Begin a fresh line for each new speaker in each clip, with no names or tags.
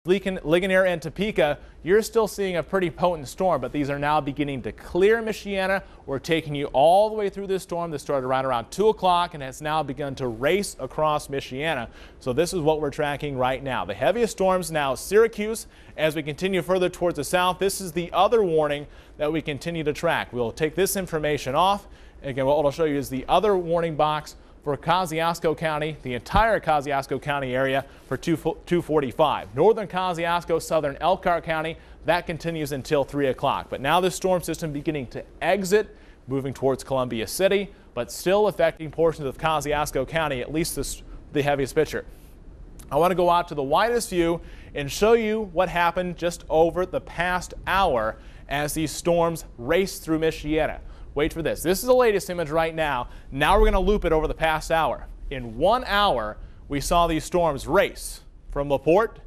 Ligonier and Topeka, you're still seeing a pretty potent storm, but these are now beginning to clear Michiana. We're taking you all the way through this storm that started right around 2 o'clock and has now begun to race across Michiana. So this is what we're tracking right now. The heaviest storms now Syracuse. As we continue further towards the south, this is the other warning that we continue to track. We'll take this information off. Again, what I'll show you is the other warning box for Kosciuszko County, the entire Kosciuszko County area for 245. Northern Kosciuszko, southern Elkhart County, that continues until 3 o'clock. But now this storm system beginning to exit, moving towards Columbia City, but still affecting portions of Kosciuszko County, at least the heaviest picture. I want to go out to the widest view and show you what happened just over the past hour as these storms raced through Michiana. Wait for this. This is the latest image right now. Now we're going to loop it over the past hour. In 1 hour, we saw these storms race from LaPorte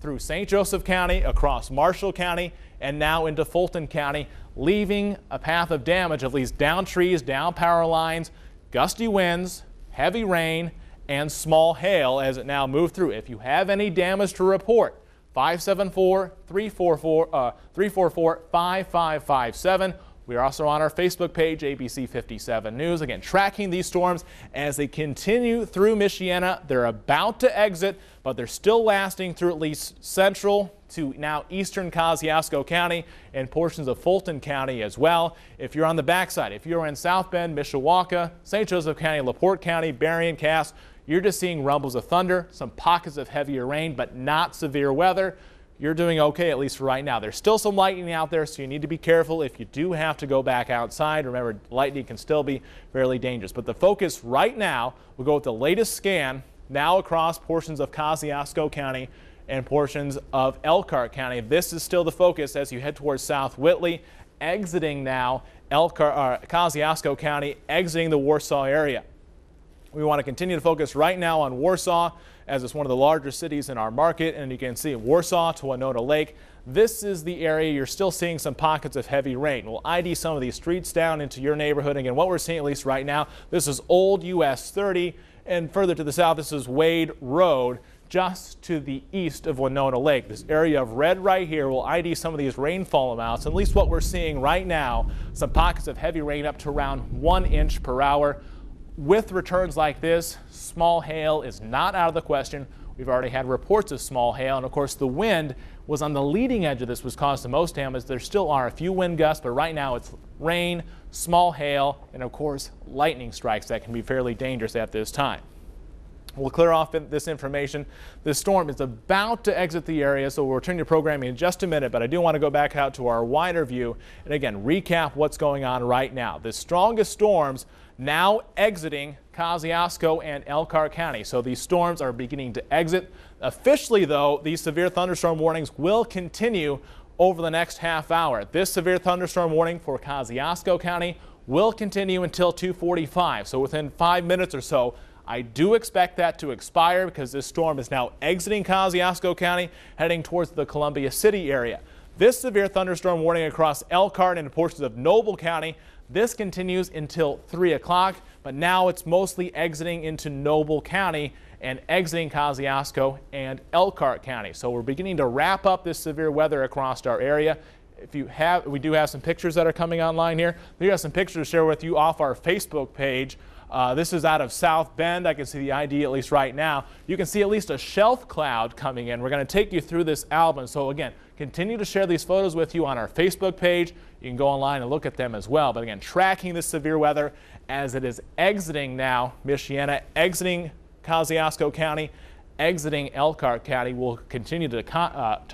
through St. Joseph County, across Marshall County, and now into Fulton County, leaving a path of damage, at least down trees, down power lines, gusty winds, heavy rain, and small hail as it now moved through. If you have any damage to report, 574-344-5557. We are also on our Facebook page, ABC 57 News. Again, tracking these storms as they continue through Michiana. They're about to exit, but they're still lasting through at least central to now eastern Kosciuszko County and portions of Fulton County as well. If you're on the backside, if you're in South Bend, Mishawaka, St. Joseph County, LaPorte County, Berrien, Cass, you're just seeing rumbles of thunder, some pockets of heavier rain, but not severe weather. You're doing okay, at least for right now. There's still some lightning out there, so you need to be careful if you do have to go back outside. Remember, lightning can still be fairly dangerous. But the focus right now, we'll go with the latest scan now across portions of Kosciuszko County and portions of Elkhart County. This is still the focus as you head towards South Whitley, exiting now Kosciuszko County, exiting the Warsaw area. We want to continue to focus right now on Warsaw, as it's one of the larger cities in our market, and you can see Warsaw to Winona Lake. This is the area you're still seeing some pockets of heavy rain. We'll ID some of these streets down into your neighborhood. Again, what we're seeing at least right now, this is Old US 30, and further to the south, this is Wade Road, just to the east of Winona Lake. This area of red right here will ID some of these rainfall amounts. At least what we're seeing right now, some pockets of heavy rain up to around 1 inch per hour. With returns like this, small hail is not out of the question. We've already had reports of small hail, and of course the wind was on the leading edge of this, was caused the most damage. There still are a few wind gusts, but right now it's rain, small hail, and of course lightning strikes that can be fairly dangerous at this time. We'll clear off this information. This storm is about to exit the area, so we'll return to programming in just a minute, but I do want to go back out to our wider view and again recap what's going on right now. The strongest storms now exiting Kosciuszko and Elkhart County. So these storms are beginning to exit. Officially, though, these severe thunderstorm warnings will continue over the next half hour. This severe thunderstorm warning for Kosciuszko County will continue until 2:45. So within 5 minutes or so, I do expect that to expire because this storm is now exiting Kosciuszko County, heading towards the Columbia City area. This severe thunderstorm warning across Elkhart and portions of Noble County, this continues until 3 o'clock, but now it's mostly exiting into Noble County and exiting Kosciuszko and Elkhart County. So we're beginning to wrap up this severe weather across our area. We do have some pictures that are coming online here. We have some pictures to share with you off our Facebook page. This is out of South Bend. I can see the ID at least right now. You can see at least a shelf cloud coming in. We're going to take you through this album. So again, continue to share these photos with you on our Facebook page. You can go online and look at them as well. But again, tracking this severe weather as it is exiting now Michiana, exiting Kosciuszko County, exiting Elkhart County. We'll continue to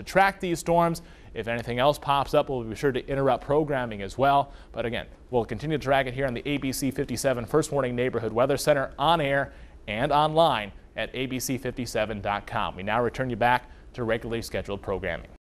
track these storms. If anything else pops up, we'll be sure to interrupt programming as well. But again, we'll continue to track it here on the ABC 57 First Warning Neighborhood Weather Center, on air and online at abc57.com. We now return you back to regularly scheduled programming.